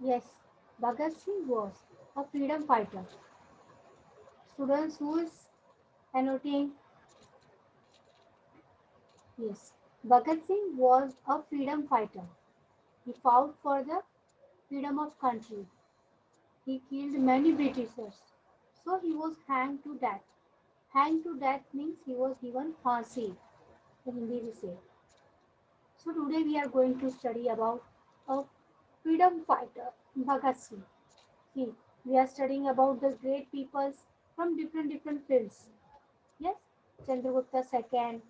Yes, Bhagat Singh was a freedom fighter. Students who is annotating, yes, Bhagat Singh was a freedom fighter. He fought for the freedom of country. He killed many Britishers. So he was hanged to death. Hanged to death means he was given phansi. In Hindi we say. So today we are going to study about a freedom fighter, Bhagat Singh. See, we are studying about the great peoples from different fields. Yes, Chandragupta II,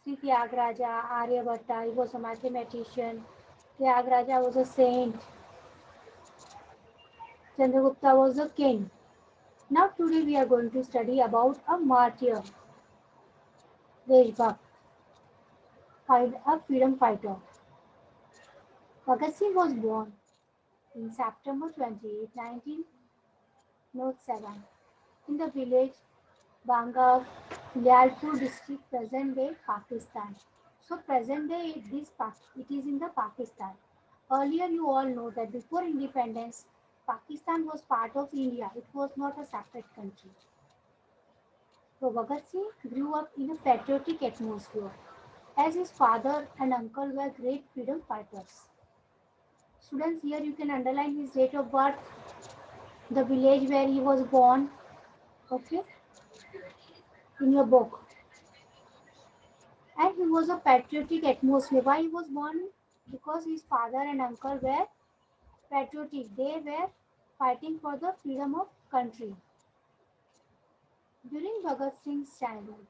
Sri Tyagaraja, Aryabhatta, he was a mathematician. Tyagaraja was a saint. Chandragupta was a king. Now today we are going to study about a martyr, Deshbhakt, a freedom fighter. Bhagat Singh was born in September 28, 1907, in the village Banga, Lyalpur district, present day Pakistan. So present day it is in the Pakistan. Earlier you all know that before independence, Pakistan was part of India. It was not a separate country. So Bhagat Singh grew up in a patriotic atmosphere, as his father and uncle were great freedom fighters. Students, here you can underline his date of birth, the village where he was born, okay, in your book. And he was a patriotic atmosphere. Why he was born? Because his father and uncle were patriotic. They were fighting for the freedom of country. During Bhagat Singh's childhood,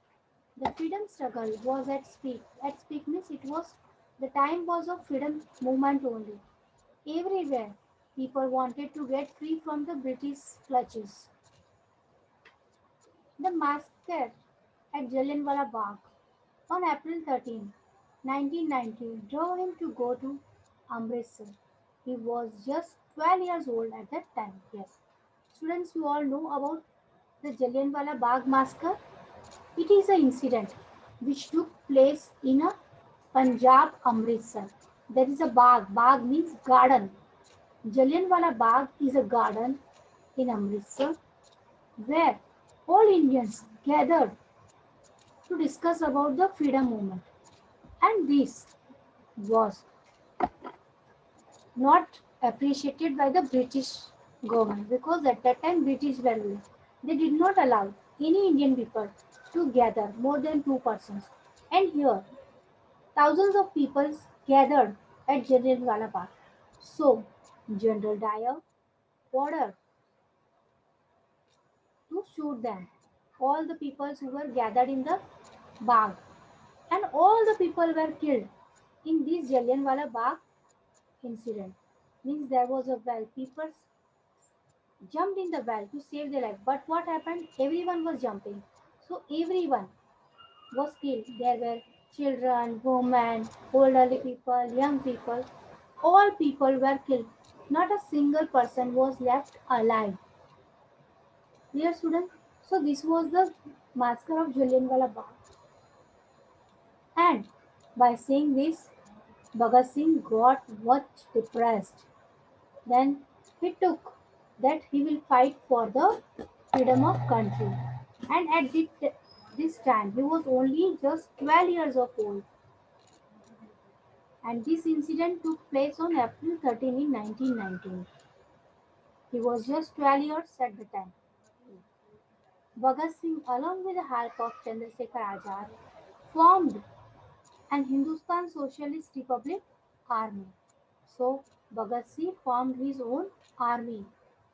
the freedom struggle was at peak. At peak means it was the time was of freedom movement only. Everywhere, people wanted to get free from the British clutches. The massacre at Jallianwala Bagh on April 13, 1990, drove him to go to Amritsar. He was just 12 years old at that time. Yes. Students, you all know about the Jallianwala Bagh massacre. It is an incident which took place in a Punjab, Amritsar. There is a Bagh. Bagh means garden. Jallianwala Bagh is a garden in Amritsar where all Indians gathered to discuss about the freedom movement. And this was not appreciated by the British government because at that time British were ruling. They did not allow any Indian people to gather more than two persons. And here thousands of people gathered at Jallianwala Bagh. So General Dyer ordered to shoot them. All the people who were gathered in the Bagh and all the people were killed in this Jallianwala Bagh incident. Means there was a well. People jumped in the well to save their life. But what happened? Everyone was jumping. So everyone was killed. There were children, women, elderly people, young people. All people were killed. Not a single person was left alive. Dear students, so this was the massacre of Jallianwala Bagh. And by saying this, Bhagat Singh got much depressed. Then he took that he will fight for the freedom of country. And at this time, he was only just 12 years of old. And this incident took place on April 13 in 1919. He was just 12 years at the time. Bhagat Singh, along with the help of Chandrasekhar Azad, formed an Hindustan Socialist Republic army. So Bhagat Singh formed his own army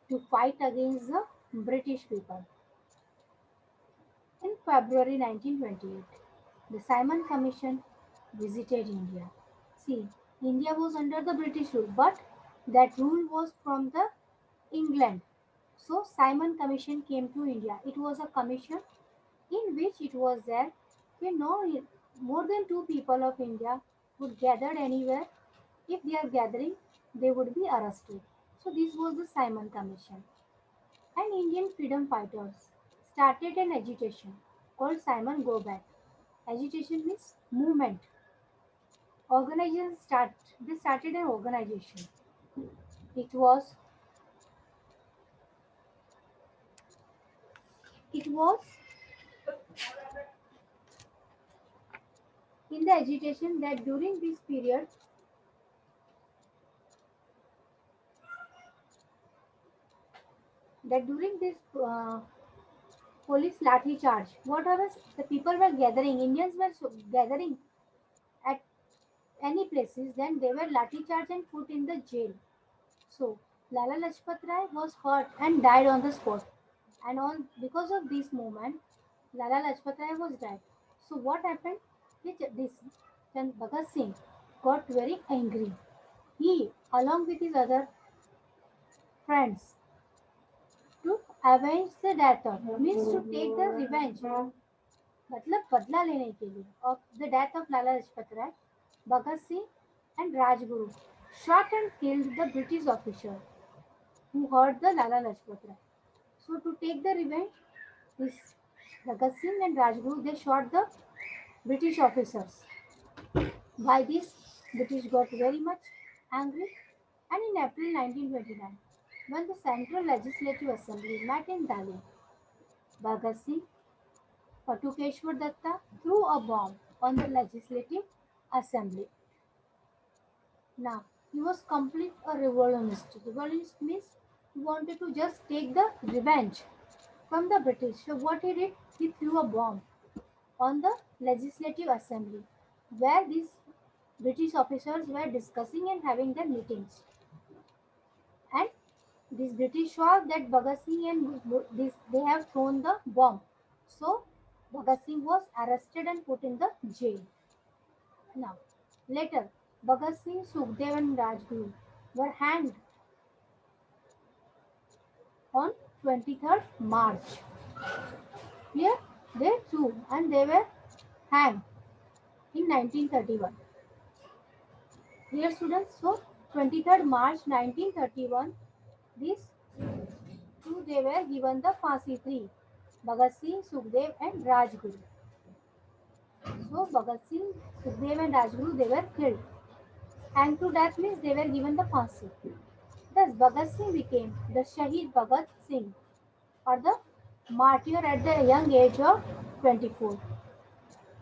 to fight against the British people. In February 1928, the Simon Commission visited India. See, India was under the British rule, but that rule was from the England. So Simon Commission came to India. It was a commission in which it was there कि no more than two people of India would gather anywhere. If they are gathering, they would be arrested. So this was the Simon Commission. And Indian freedom fighters started an agitation called Simon Go Back. Agitation means movement. Organization start they started an organization It was it was in the agitation that during this police lathi charge, whatever the people were gathering, Indians were gathering at any places, then they were lathi charged and put in the jail. So Lala Lajpat Rai was hurt and died on the spot. And on because of this movement, Lala Lajpat Rai was died. So what happened? This Bhagat Singh got very angry. He, along with his other friends, to avenge the death of means to take the revenge मतलब बदला लेने के लिए of the death of Lala Lajpat Rai, Bhagat Singh and Rajguru shot and killed the British officer who hurt the Lala Lajpat Rai. So to take the revenge, this Bhagat Singh and Rajguru they shot the British officers. By this, British got very much angry, and in April 1929, when the Central Legislative Assembly met in Delhi, Bhagat Singh Patukeshwar Datta threw a bomb on the Legislative Assembly. Now, he was complete a revolutionist. Revolutionist means he wanted to just take the revenge from the British. So what he did, he threw a bomb on the Legislative Assembly, where these British officers were discussing and having their meetings. And these British saw that Bhagat Singh and this they have thrown the bomb. So Bhagat Singh was arrested and put in the jail. Now, later, Bhagat Singh, Sukhdev and Rajguru were hanged on 23rd March. Here, they too, and they were hanged in 1931. Dear students, so 23rd March 1931, these two they were given the Phansi 3, Bhagat Singh, Sukhdev and Rajguru. So Bhagat Singh, Sukhdev and Rajguru they were killed. Hanged to death means they were given the Phansi. Thus Bhagat Singh became the Shahid Bhagat Singh or the martyr at the young age of 24.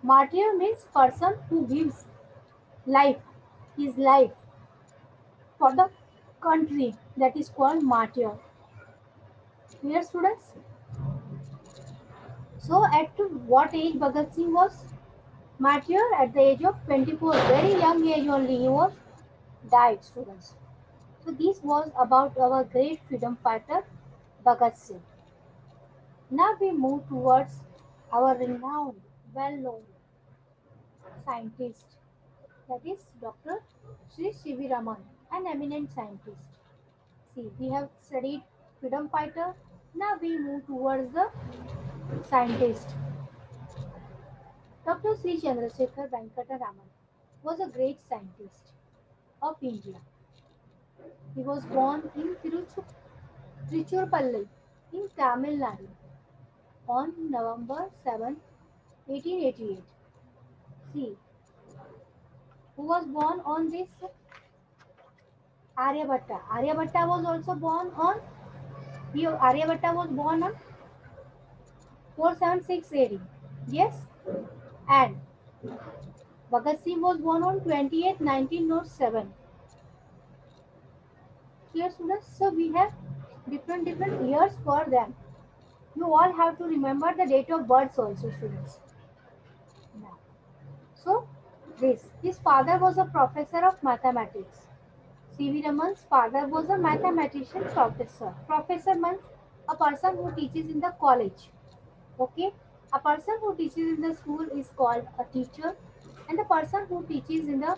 Martyr means person who gives life, his life for the country, that is called martyr. Clear students? So at what age Bhagat Singh was martyr? At the age of 24, very young age only he was died, students. So this was about our great freedom fighter Bhagat Singh. Now we move towards our renowned, well-known scientist, that is Dr. Sri C.V. Raman, an eminent scientist. See, we have studied freedom fighter. Now we move towards the scientist. Dr. Sri Chandrasekhar Venkata Raman was a great scientist of India. He was born in Tiruchirappalli in Tamil Nadu on November 7, 1888. See, who was born on this Aryabhatta. Aryabhatta was also born on Aryabhatta was born on 476 AD. Yes, and Bhagat Singh was born on 28th 1907. Here students, so we have different years for them. You all have to remember the date of birth also, students. Now, so his father was a professor of mathematics. C.V. Raman's father was a mathematician professor. Professor means a person who teaches in the college. Okay, a person who teaches in the school is called a teacher, and the person who teaches in the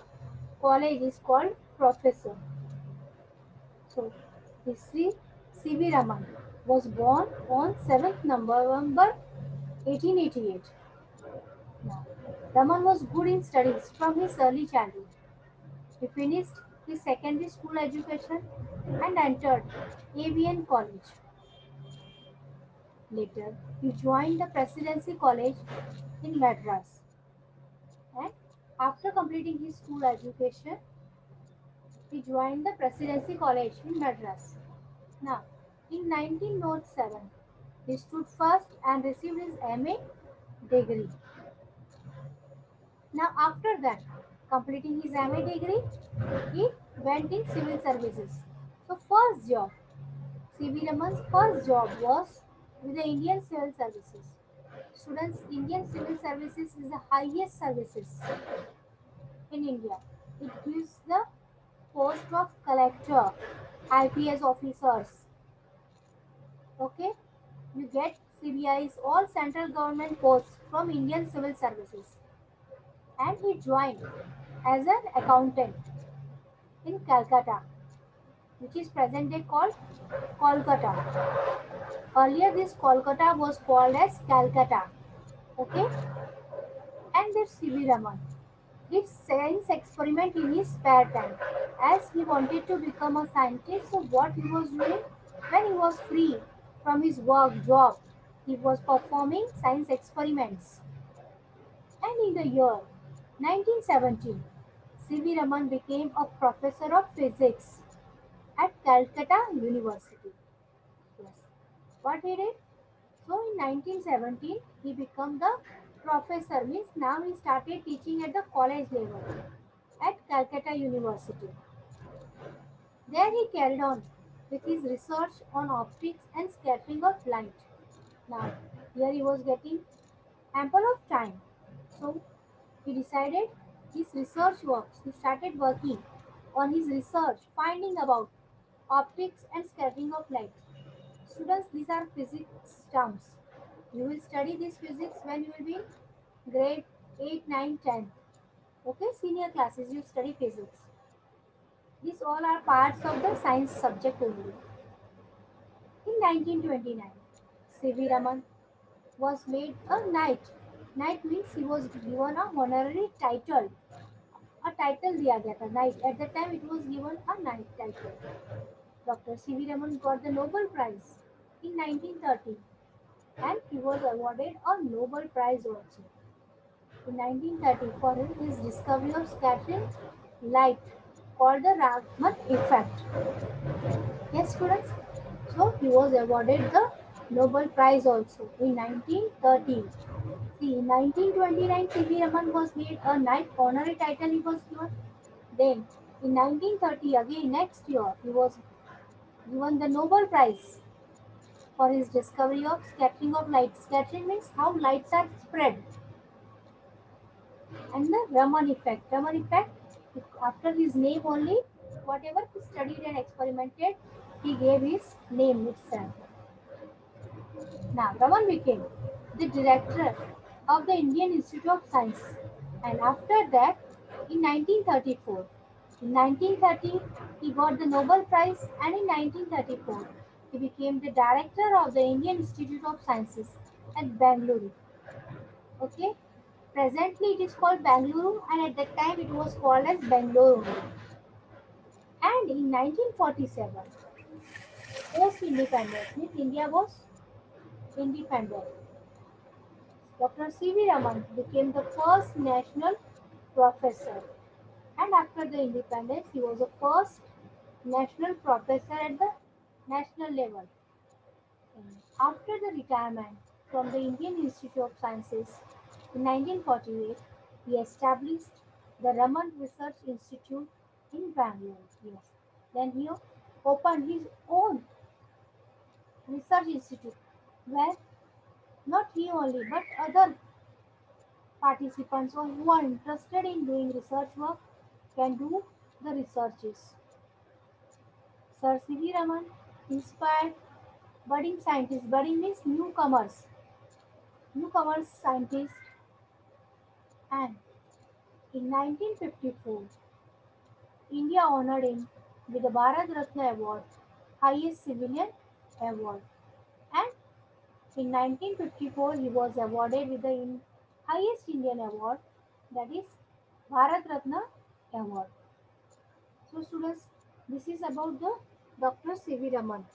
college is called professor. So, Sri C.V. Raman was born on 7th November 1888. Now, Raman was good in studies from his early childhood. He finished his secondary school education and entered AVN College. Later, he joined the Presidency College in Madras. And after completing his school education, He joined the Presidency College in Madras. Now, in 1907, he stood first and received his MA degree. Now, after that, completing his MA degree, he went in civil services. So, first job, C.V. Raman's first job was with the Indian Civil Services. Students, Indian Civil Services is the highest services in India. It gives the post of collector, IPS officers. Okay, you get CBIs, all central government posts from Indian Civil Services, and he joined as an accountant in Calcutta, which is present day called Kolkata. Earlier, this Kolkata was called as Calcutta. Okay, and there's C.V. Raman. Did science experiment in his spare time, as he wanted to become a scientist. So what he was doing when he was free from his work job, he was performing science experiments. And in the year 1917, C.V. Raman became a professor of physics at Calcutta University. Yes. What he did? So in 1917, he became the professor. Means now he started teaching at the college level at Calcutta University. There he carried on with his research on optics and scattering of light. Now, here he was getting ample of time. So, he decided his research works. He started working on his research, finding about optics and scattering of light. Students, these are physics terms. You will study this physics when you will be in grade 8, 9, 10. Okay, senior classes, you study physics. These all are parts of the science subject only. In 1929, C.V. Raman was made a knight. Knight means he was given a honorary title. A title दिया गया था knight. At that time, it was given a knight title. Dr. C.V. Raman got the Nobel Prize in 1930, and he was awarded a Nobel Prize also in 1930 for his discovery of scattering light called the Raman effect. Yes, students. So he was awarded the Nobel Prize also in 1930. See, in 1929, C.V. Raman was made a Knight honorary title he was given. Then, in 1930, again next year, he was given the Nobel Prize for his discovery of scattering of light. Scattering means how lights are spread, and the Raman effect. Raman effect, after his name only, whatever he studied and experimented, he gave his name itself. Now, Raman became the director of the Indian Institute of Science, and after that, in 1934, in 1930, he got the Nobel Prize, and in 1934, he became the director of the Indian Institute of Sciences at Bangalore. Okay, presently it is called Bangalore, and at that time it was called as Bangalore only. And in 1947, post independence, means India was independent. Dr. C.V. Raman became the first national professor, and after the independence, he was the first national professor at the national level. After the retirement from the Indian Institute of Sciences in 1948, he established the Raman Research Institute in Bangalore. Yes. Then he opened his own research institute where not he only but other participants or who are interested in doing research work can do the researches. Sir C.V. Raman inspired budding scientists. Budding means newcomers scientists, and in 1954, India honored him with the Bharat Ratna Award, highest civilian award. And in 1954, he was awarded with the highest Indian award, that is Bharat Ratna Award. So students, this is about the Dr. C.V. Raman,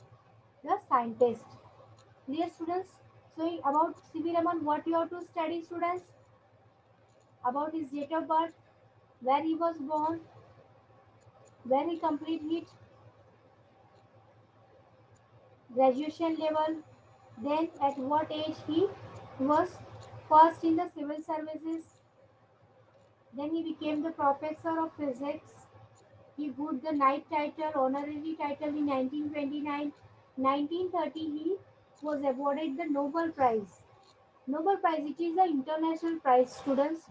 the scientist. Clear students? So about C.V. Raman, what you have to study students? About his date of birth, where he was born, where he completed his graduation level. Then at what age he was first in the civil services. Then he became the professor of physics. He got the Knight title, honorary title in 1929. 1930 he was awarded the Nobel Prize. Nobel Prize, it is an international prize, students.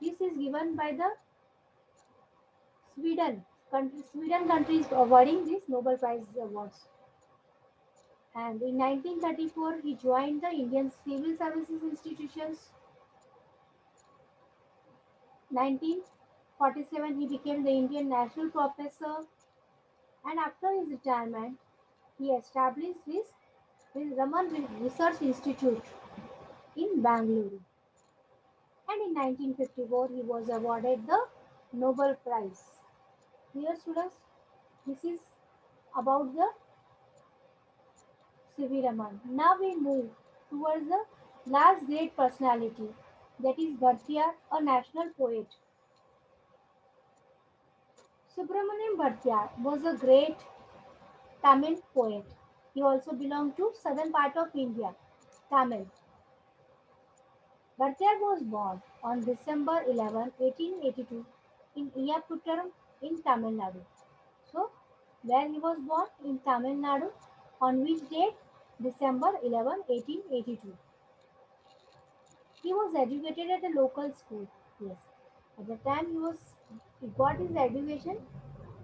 This is given by the Sweden. Sweden country is awarding this Nobel Prize awards. And in 1934 he joined the Indian Civil Services Institutions. 1947 he became the Indian National Professor, and after his retirement he established his Raman Research Institute in Bangalore. And in 1954 he was awarded the Nobel Prize. Dear students, this is about the C.V. Raman. Now we move towards the last great personality, that is Bhartiya, a national poet. Subramaniam Bhartiya was a great Tamil poet. He also belonged to southern part of India, Tamil. Bhartiya was born on December 11, 1882 in Iyaputturam in Tamil Nadu. So, where he was born in Tamil Nadu, on which date? December 11, 1882. He was educated at a local school. Yes. At the time he got his education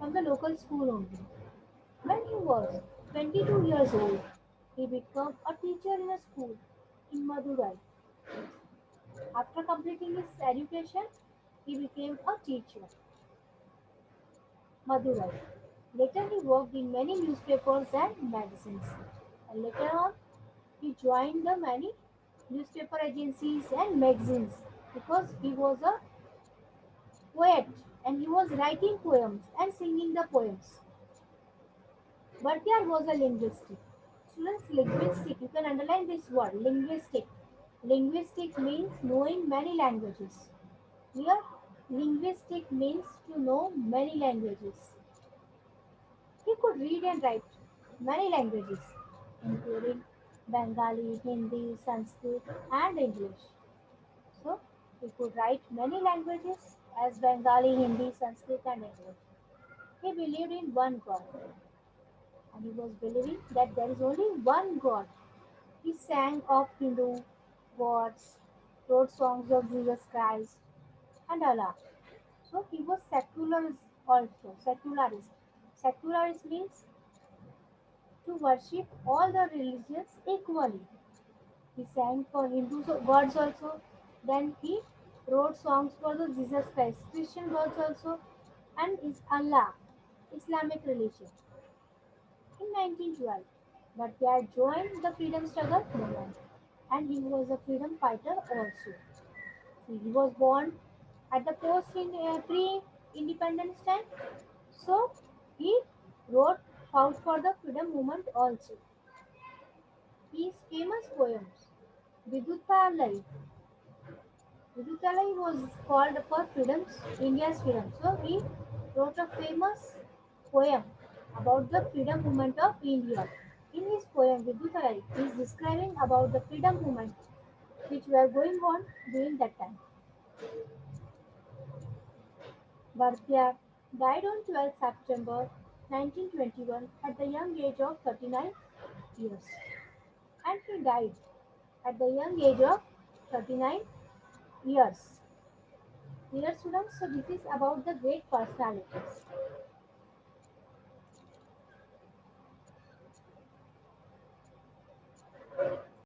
from the local school only. When he was 22 years old, he became a teacher in a school in Madurai. After completing his education, he became a teacher, Madurai. Later he worked in many newspapers and magazines. And later on, he joined the many newspaper agencies and magazines because he was a poet and he was writing poems and singing the poems. Bhartiar was a linguistic. Students, linguistic, you can underline this word, linguistic. Linguistic means knowing many languages. Here, linguistic means to know many languages. He could read and write many languages, including Bengali, Hindi, Sanskrit, and English. So, he could write many languages as Bengali, Hindi, Sanskrit, and English. He believed in one God, and he was believing that there is only one God. He sang of Hindu gods, wrote songs of Jesus Christ and Allah. So he was secularist also. Secularist. Secularist means to worship all the religions equally. He sang for Hindu gods also. Then he wrote songs for the Jesus Christ, Christian gods also, and is Allah, Islamic religion. In 1912, Bhattacharya joined the freedom struggle movement, and he was a freedom fighter also. He was born at the post in pre-independence time, so he wrote fought for the freedom movement also. His famous poems, Viduthalai. Viduthalai was called for freedoms, India's freedom. So he wrote a famous poem about the freedom movement of India. In his poem Viduthalai, he is describing about the freedom movement which were going on during that time. Bhartiya died on 12 September 1921 at the young age of 39 years. And he died at the young age of 39 years. Dear students, so this is about the great personalities.